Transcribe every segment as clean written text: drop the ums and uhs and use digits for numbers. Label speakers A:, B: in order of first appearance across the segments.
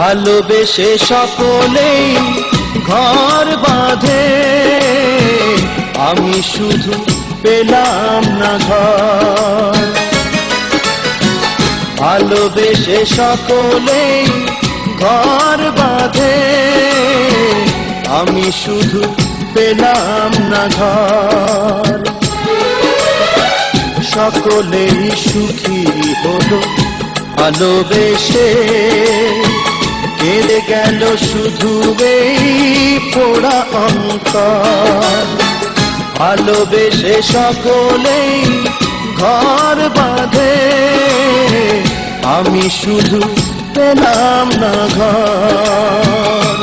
A: ভালোবেসে সকলেই ঘর বাঁধে, আমি শুধু পেলাম না ঘর। ভালোবেসে সকলেই ঘর বাঁধে, আমি শুধু পেলাম না ঘর। সকলেই সুখী হলো ভালোবেসে, কেঁদে গেল শুধু এই পোড়া অন্তর। ভালোবেসে সকলেই ঘর বাঁধে, আমি শুধু পেলাম না ঘর।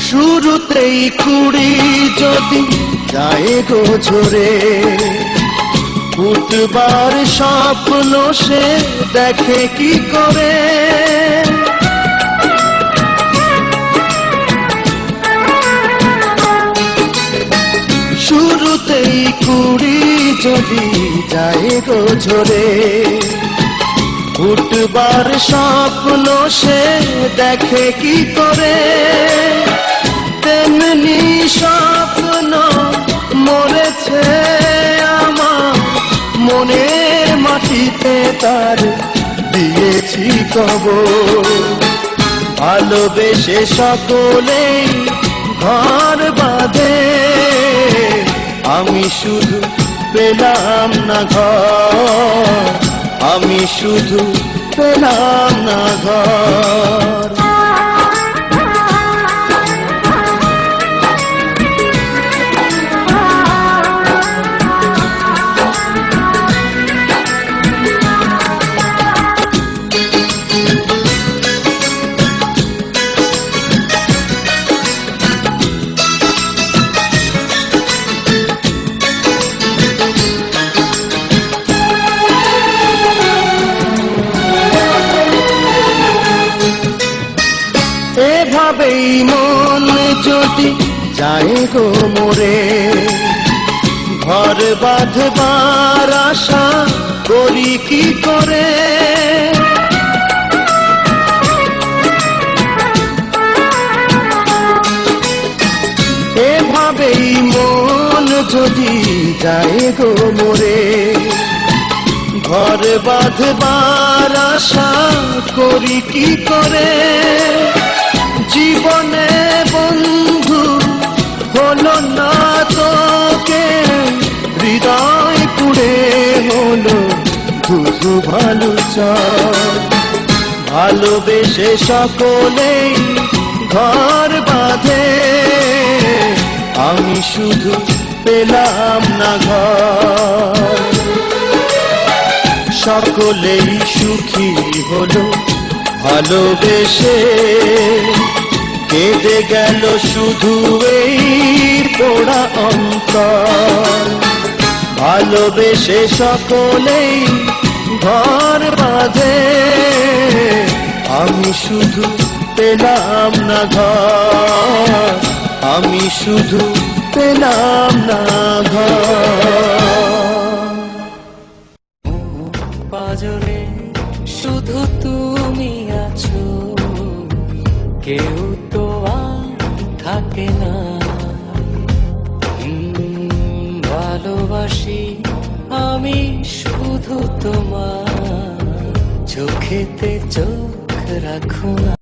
A: শুরুতেই কুড়ি যদি যায় গো ঝরে, ফুটবার স্বপ্ন সে দেখে কি করে। শুরুতেই কুড়ি যদি যায় গো ঝরে, ফুটবার স্বপ্ন সে দেখে কি করে। তেমনি স্বপ্ন মরেছে আমার মনের মাটিতে, তার দিয়েছি কবর। ভালোবেসে সকলেই ঘর বাঁধে, আমি শুধু পেলাম না ঘর। আমি শুধু পেলাম না ঘর। এভাবেই মন যদি যায় গো মোরে, ঘর বাঁধবার আশা করি কি করে। এভাবেই মন যদি যায় গো মোরে, ঘর বাঁধবার আশা করি কি করে। জীবনে বন্ধু হলো না তোকে, হৃদয় পুড়ে হলো শুধু ভালো চাও। ভালোবেসে সকলেই ঘর বাঁধে, আমি শুধু পেলাম না ঘর। সকলেই সুখী হলো ভালোবেসে, কেঁদে গেল শুধু এই পোড়া অন্তর। ভালোবেসে সকলেই ঘর বাঁধে, আমি শুধু পেলাম না ঘর। আমি শুধু পেলাম না ঘর।
B: পাজরে শুধু তুমি আছো, কেউ তো আর থাকে না। ভালোবাসি আমি শুধু তোমার, চোখেতে চোখ রাখো না।